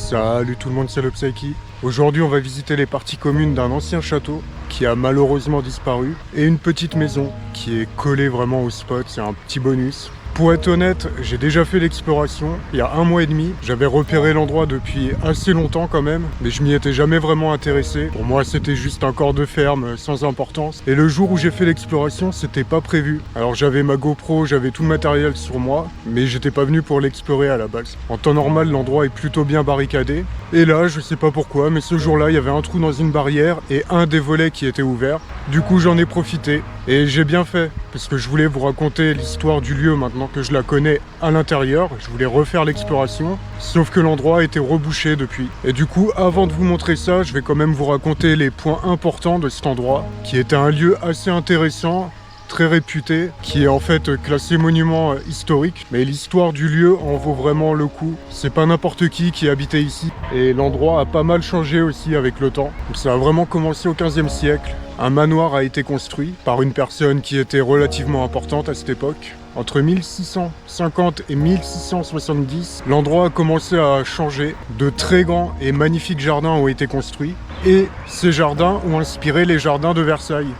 Salut tout le monde, c'est le Psyche. Aujourd'hui, on va visiter les parties communes d'un ancien château qui a malheureusement disparu et une petite maison qui est collée vraiment au spot, c'est un petit bonus. Pour être honnête, j'ai déjà fait l'exploration il y a 1 mois et demi. J'avais repéré l'endroit depuis assez longtemps quand même, mais je m'y étais jamais vraiment intéressé. Pour moi, c'était juste un corps de ferme sans importance. Et le jour où j'ai fait l'exploration, c'était pas prévu. Alors j'avais ma GoPro, j'avais tout le matériel sur moi, mais j'étais pas venu pour l'explorer à la base. En temps normal, l'endroit est plutôt bien barricadé. Et là, je sais pas pourquoi, mais ce jour-là, il y avait un trou dans une barrière et un des volets qui était ouvert. Du coup, j'en ai profité. Et j'ai bien fait, parce que je voulais vous raconter l'histoire du lieu maintenant que je la connais à l'intérieur. Je voulais refaire l'exploration, sauf que l'endroit a été rebouché depuis. Et du coup, avant de vous montrer ça, je vais quand même vous raconter les points importants de cet endroit, qui était un lieu assez intéressant, très réputé, qui est en fait classé monument historique, mais l'histoire du lieu en vaut vraiment le coup. C'est pas n'importe qui habitait ici, et l'endroit a pas mal changé aussi avec le temps. Donc ça a vraiment commencé au 15e siècle. Un manoir a été construit par une personne qui était relativement importante à cette époque. Entre 1650 et 1670, l'endroit a commencé à changer. De très grands et magnifiques jardins ont été construits, et ces jardins ont inspiré les jardins de Versailles.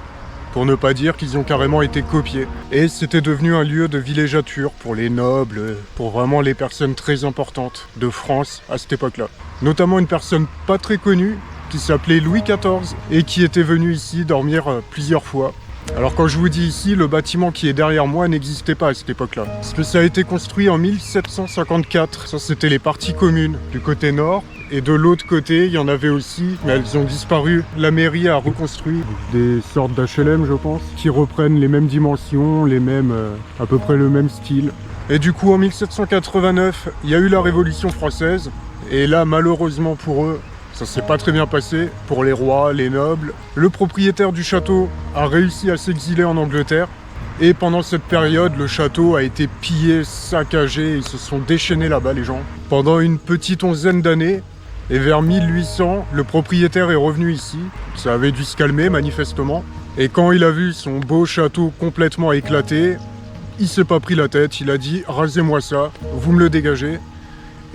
Pour ne pas dire qu'ils ont carrément été copiés. Et c'était devenu un lieu de villégiature pour les nobles, pour vraiment les personnes très importantes de France à cette époque-là. Notamment une personne pas très connue, qui s'appelait Louis XIV, et qui était venu ici dormir plusieurs fois. Alors quand je vous dis ici, le bâtiment qui est derrière moi n'existait pas à cette époque-là. Parce que ça a été construit en 1754. Ça, c'était les parties communes du côté nord. Et de l'autre côté, il y en avait aussi, mais elles ont disparu. La mairie a reconstruit des sortes d'HLM, je pense, qui reprennent les mêmes dimensions, les mêmes, à peu près le même style. Et du coup, en 1789, il y a eu la Révolution française. Et là, malheureusement pour eux, ça s'est pas très bien passé pour les rois, les nobles. Le propriétaire du château a réussi à s'exiler en Angleterre. Et pendant cette période, le château a été pillé, saccagé. Ils se sont déchaînés là-bas, les gens. Pendant une petite onzaine d'années. Et vers 1800, le propriétaire est revenu ici. Ça avait dû se calmer, manifestement. Et quand il a vu son beau château complètement éclaté, il s'est pas pris la tête. Il a dit « Rasez-moi ça, vous me le dégagez ».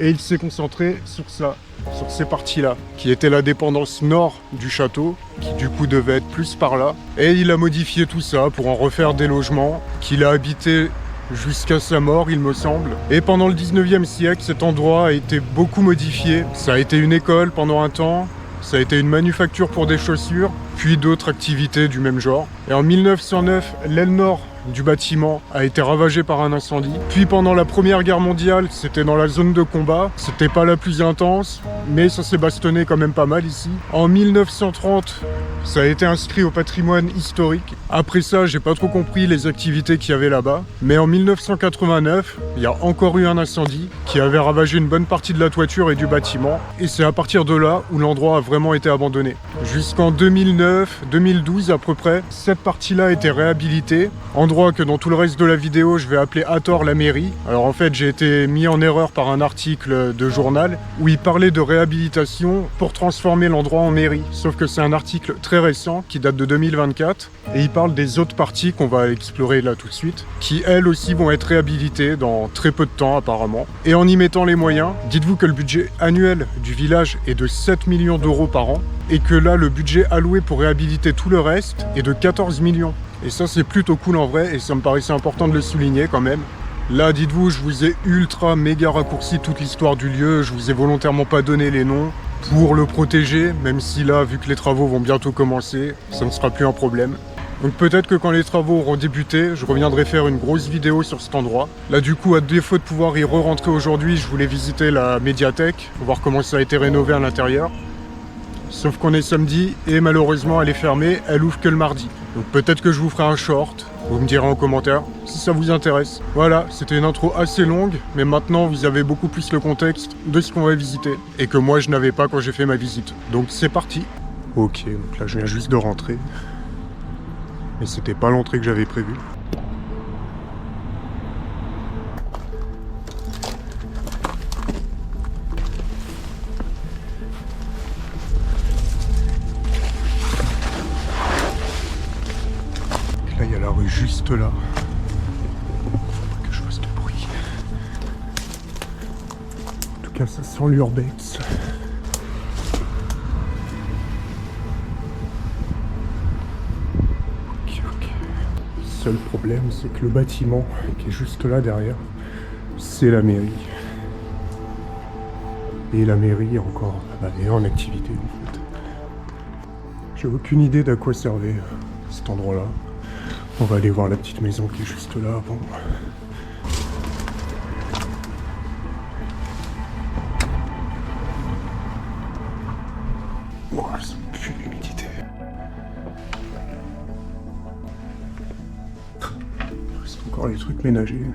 Et il s'est concentré sur ça, sur ces parties-là, qui étaient la dépendance nord du château, qui du coup devait être plus par là. Et il a modifié tout ça pour en refaire des logements qu'il a habités jusqu'à sa mort, il me semble. Et pendant le 19e siècle, cet endroit a été beaucoup modifié. Ça a été une école pendant un temps, ça a été une manufacture pour des chaussures, puis d'autres activités du même genre. Et en 1909, l'aile nord du bâtiment a été ravagé par un incendie. Puis pendant la Première Guerre mondiale, c'était dans la zone de combat. C'était pas la plus intense, mais ça s'est bastonné quand même pas mal ici. En 1930, ça a été inscrit au patrimoine historique. Après ça, j'ai pas trop compris les activités qu'il y avait là-bas. Mais en 1989, il y a encore eu un incendie qui avait ravagé une bonne partie de la toiture et du bâtiment. Et c'est à partir de là où l'endroit a vraiment été abandonné. Jusqu'en 2009, 2012 à peu près, cette partie-là a été réhabilitée. Endroit que dans tout le reste de la vidéo, je vais appeler à tort la mairie. Alors en fait, j'ai été mis en erreur par un article de journal où il parlait de réhabilitation pour transformer l'endroit en mairie. Sauf que c'est un article très récent qui date de 2024 et il parle des autres parties qu'on va explorer là tout de suite, qui elles aussi vont être réhabilitées dans très peu de temps apparemment. Et en y mettant les moyens, dites-vous que le budget annuel du village est de 7 millions d'euros par an et que là, le budget alloué pour réhabiliter tout le reste est de 14 millions. Et ça, c'est plutôt cool en vrai, et ça me paraissait important de le souligner quand même. Là, dites-vous, je vous ai ultra méga raccourci toute l'histoire du lieu, je vous ai volontairement pas donné les noms pour le protéger, même si là, vu que les travaux vont bientôt commencer, ça ne sera plus un problème. Donc peut-être que quand les travaux auront débuté, je reviendrai faire une grosse vidéo sur cet endroit. Là du coup, à défaut de pouvoir y re-rentrer aujourd'hui, je voulais visiter la médiathèque, voir comment ça a été rénové à l'intérieur. Sauf qu'on est samedi et malheureusement elle est fermée, elle ouvre que le mardi. Donc peut-être que je vous ferai un short, vous me direz en commentaire si ça vous intéresse. Voilà, c'était une intro assez longue, mais maintenant vous avez beaucoup plus le contexte de ce qu'on va visiter. Et que moi je n'avais pas quand j'ai fait ma visite. Donc c'est parti. Ok, donc là je viens juste de rentrer. Mais c'était pas l'entrée que j'avais prévue. Là, il y a la rue juste là. Faut que je fasse de bruit. En tout cas, ça sent l'urbex. seul problème, c'est que le bâtiment qui est juste là derrière, c'est la mairie. Et la mairie est en activité en fait. J'ai aucune idée d'à quoi servait cet endroit-là. On va aller voir la petite maison qui est juste là avant. Oh, ça pue l'humidité. C'est encore les trucs ménagers.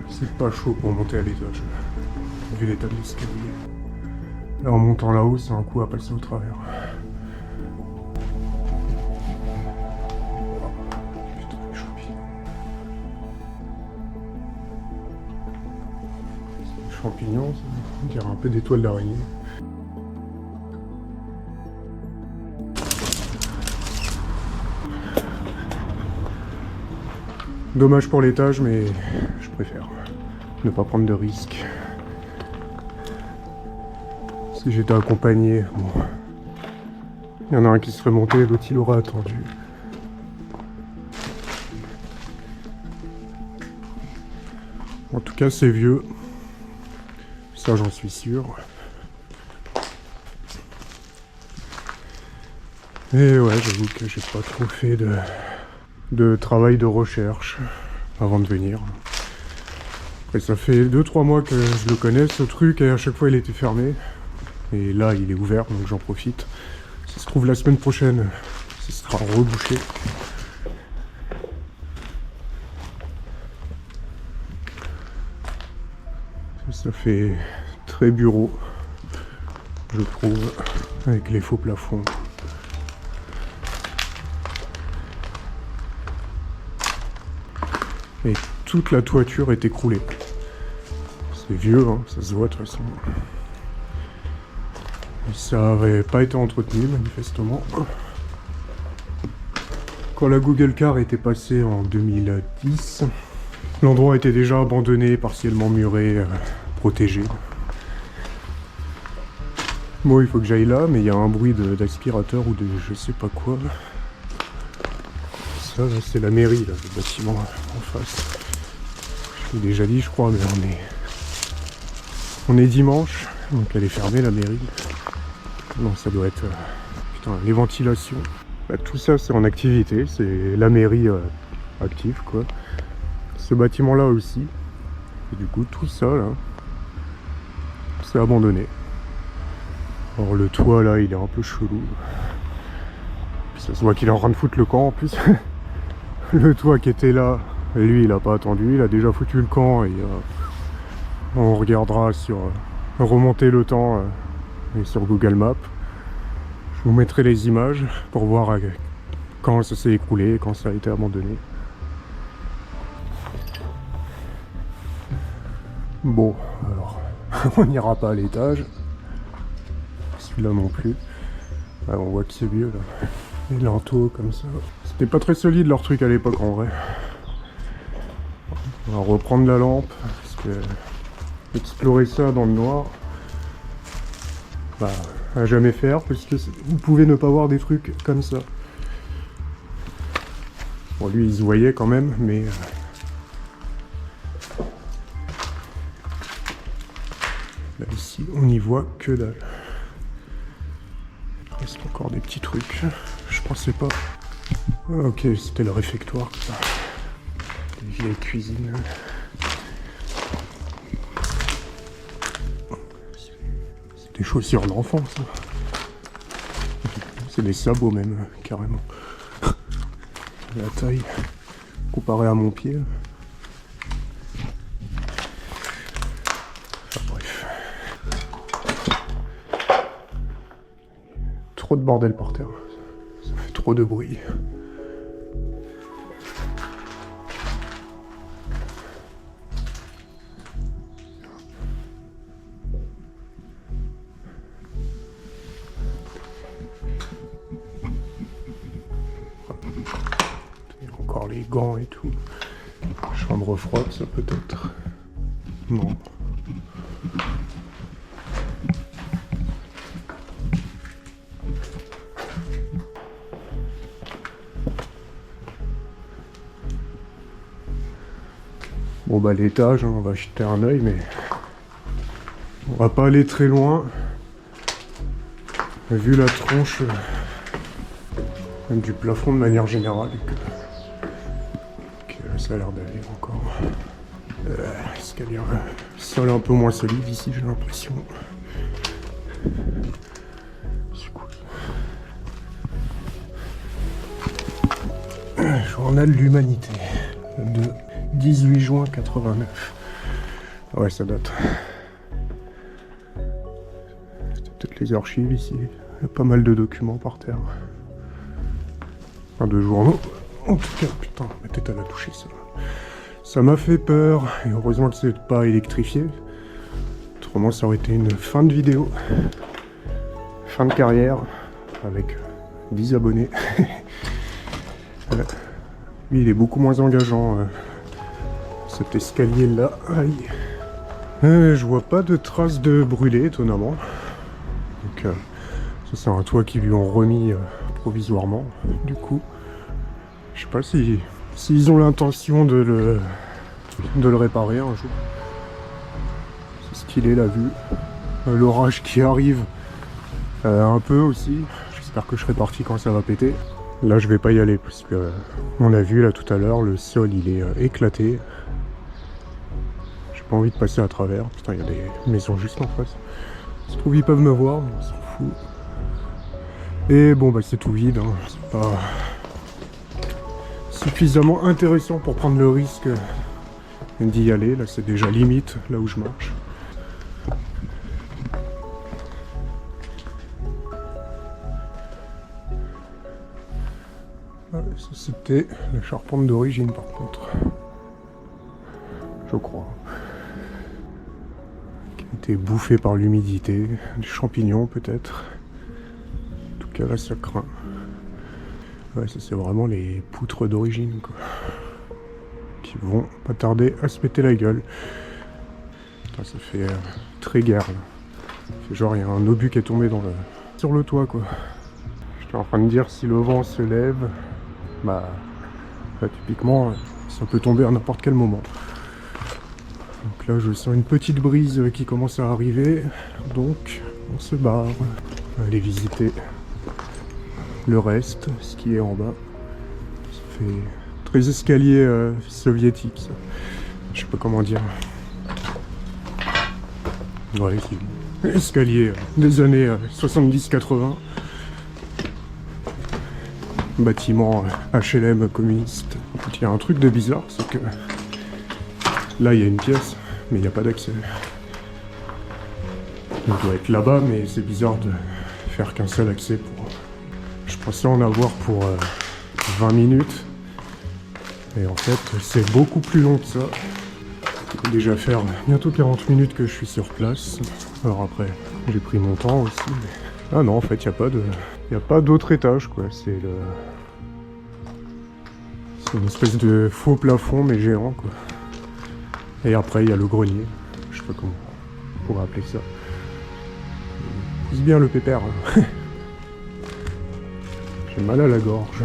C'est pas chaud pour monter à l'étage, vu l'état de l'escalier. Là, en montant là-haut, c'est un coup à passer au travers. Putain, les champignons. Les champignons, on dirait un peu des toiles d'araignée. Dommage pour l'étage, mais je préfère ne pas prendre de risques. Si j'étais accompagné, bon, il y en a un qui serait monté, l'autre il aurait attendu. En tout cas, c'est vieux. Ça, j'en suis sûr. Et ouais, j'avoue que j'ai pas trop fait de travail de recherche avant de venir. Et ça fait 2-3 mois que je le connais ce truc et à chaque fois il était fermé. Et là il est ouvert donc j'en profite. Si ça se trouve la semaine prochaine, ce sera rebouché. Ça fait très bureau, je trouve, avec les faux plafonds. Et toute la toiture est écroulée. C'est vieux, hein, ça se voit de toute façon. Et ça n'avait pas été entretenu, manifestement. Quand la Google Car était passée en 2010, l'endroit était déjà abandonné, partiellement muré, protégé. Bon, il faut que j'aille là, mais il y a un bruit d'aspirateur ou de je sais pas quoi. Ça, c'est la mairie, là, le bâtiment en face. Je l'ai déjà dit, je crois, mais on est dimanche, donc elle est fermée, la mairie. Non, ça doit être... putain, les ventilations. Bah, tout ça, c'est en activité, c'est la mairie active, quoi. Ce bâtiment-là aussi. Et du coup, tout ça, là, c'est abandonné. Alors, le toit, là, il est un peu chelou. Puis ça se voit qu'il est en train de foutre le camp, en plus. Le toit qui était là, lui il a pas attendu, il a déjà foutu le camp et on regardera sur remonter le temps et sur Google Maps. Je vous mettrai les images pour voir quand ça s'est écroulé, quand ça a été abandonné. Bon, alors, on n'ira pas à l'étage. Celui-là non plus. Ah, on voit que c'est vieux là. Les linteaux comme ça. C'était pas très solide leur truc à l'époque en vrai. On va reprendre la lampe parce que explorer ça dans le noir, bah à jamais faire parce que vous pouvez ne pas voir des trucs comme ça. Bon lui il se voyait quand même mais là ici on n'y voit que dalle. Il reste encore des petits trucs. Je pensais pas. Ah, ok, c'était le réfectoire. Les vieilles cuisines. C'est des chaussures d'enfant, ça. C'est des sabots même, carrément. La taille, comparé à mon pied. Enfin, bref. Trop de bordel par terre. Ça fait trop de bruit. gants et tout. Chambre froide, ça peut-être. Non. Bon bah l'étage, hein, on va jeter un œil, mais on va pas aller très loin. Vu la tronche du plafond de manière générale, que ça a l'air d'aller encore. L'escalier, ça a l'air un peu moins solide ici, j'ai l'impression. Journal de l'Humanité, de 18 juin 89. Ouais, ça date. C'est peut-être les archives ici. Il y a pas mal de documents par terre. Enfin, de journaux. En tout cas, putain, ma tête elle a touché ça. Ça m'a fait peur. Et heureusement que c'est pas électrifié. Autrement, ça aurait été une fin de vidéo. Fin de carrière. Avec 10 abonnés. Voilà. Lui, il est beaucoup moins engageant. Cet escalier là. Aïe. Je vois pas de traces de brûlé, étonnamment. Donc, ça, c'est un toit qu'ils lui ont remis provisoirement. Du coup, je sais pas s'ils ont l'intention de le réparer un jour. C'est stylé la vue. L'orage qui arrive un peu aussi. J'espère que je serai parti quand ça va péter. Là, je vais pas y aller parce que on a vu là tout à l'heure, le sol il est éclaté. J'ai pas envie de passer à travers. Putain, il y a des maisons juste en face. Ça se trouve, ils peuvent me voir, mais on s'en fout. Et bon, bah c'est tout vide. Hein. C'est pas suffisamment intéressant pour prendre le risque d'y aller. Là, c'est déjà limite, là où je marche. Voilà, ça c'était la charpente d'origine par contre. Je crois. Qui a été bouffée par l'humidité, des champignons peut-être. En tout cas là ça craint. Ouais, ça c'est vraiment les poutres d'origine quoi. Qui vont pas tarder à se péter la gueule. Putain, ça fait très guerre là. C'est genre il y a un obus qui est tombé sur le toit quoi. J'étais en train de dire si le vent se lève, bah là, typiquement ça peut tomber à n'importe quel moment. Donc là je sens une petite brise qui commence à arriver, donc on se barre. On va aller visiter le reste, ce qui est en bas. Ça fait très escalier soviétique ça. Je sais pas comment dire. Ouais, escalier des années 70-80. Bâtiment HLM communiste. Il y a un truc de bizarre, c'est que là il y a une pièce, mais il n'y a pas d'accès. Il doit être là-bas, mais c'est bizarre de faire qu'un seul accès pour... Je pensais en avoir pour 20 minutes. Et en fait, c'est beaucoup plus long que ça. Ça peut déjà faire bientôt 40 minutes que je suis sur place. Alors après, j'ai pris mon temps aussi. Mais... Ah non, en fait, il n'y a pas d'autre étage, quoi. C'est une espèce de faux plafond, mais géant, quoi. Et après, il y a le grenier. Je sais pas comment on pourrait appeler ça. Pousse bien le pépère. J'ai mal à la gorge.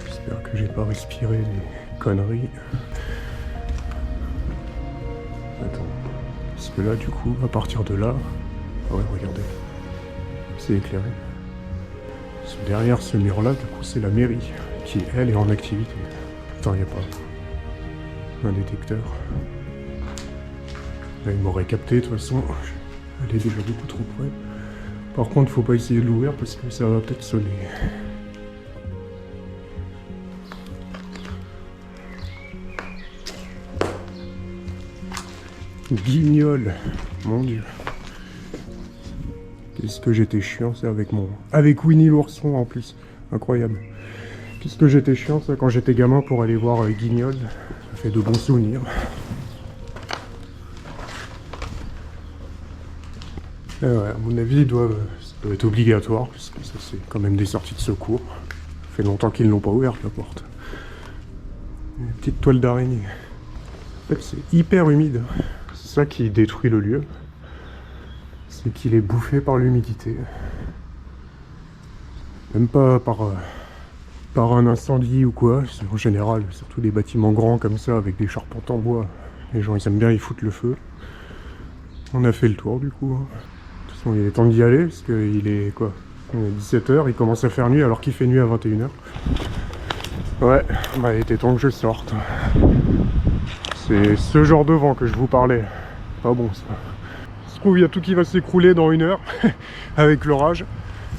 J'espère que j'ai pas respiré des conneries. Attends. Parce que là, du coup, à partir de là... Ah ouais, regardez. C'est éclairé. Derrière ce mur-là, du coup, c'est la mairie qui, elle, est en activité. Putain, il n'y a pas un détecteur. Là, il m'aurait capté, de toute façon. Elle est déjà beaucoup trop près. Par contre, faut pas essayer de l'ouvrir parce que ça va peut-être sonner. Guignol, mon dieu. Qu'est-ce que j'étais chiant, c'est avec Winnie l'ourson en plus. Incroyable. Qu'est-ce que j'étais chiant, ça, quand j'étais gamin pour aller voir Guignol. Ça fait de bons souvenirs. Ouais, à mon avis, ça doit être obligatoire, parce que ça, c'est quand même des sorties de secours. fait longtemps qu'ils l'ont pas ouverte la porte. Une petite toile d'araignée. En fait, c'est hyper humide. C'est ça qui détruit le lieu. C'est qu'il est bouffé par l'humidité. Même pas par un incendie ou quoi. En général, surtout des bâtiments grands comme ça, avec des charpentes en bois. Les gens, ils aiment bien y foutre le feu. On a fait le tour, du coup. De toute façon, il est temps d'y aller, parce qu'il est, quoi, 17h, il commence à faire nuit, alors qu'il fait nuit à 21h. Ouais, bah, il était temps que je sorte. C'est ce genre de vent que je vous parlais. Pas bon, ça. Il se trouve, il y a tout qui va s'écrouler dans 1 heure, avec l'orage.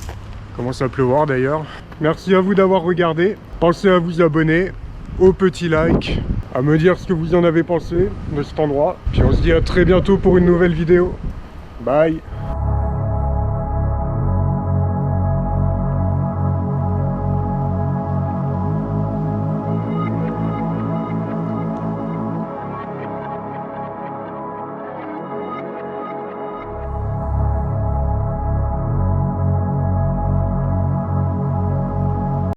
Il commence à pleuvoir, d'ailleurs. Merci à vous d'avoir regardé. Pensez à vous abonner, au petit like, à me dire ce que vous en avez pensé de cet endroit. Puis on se dit à très bientôt pour une nouvelle vidéo. Bye!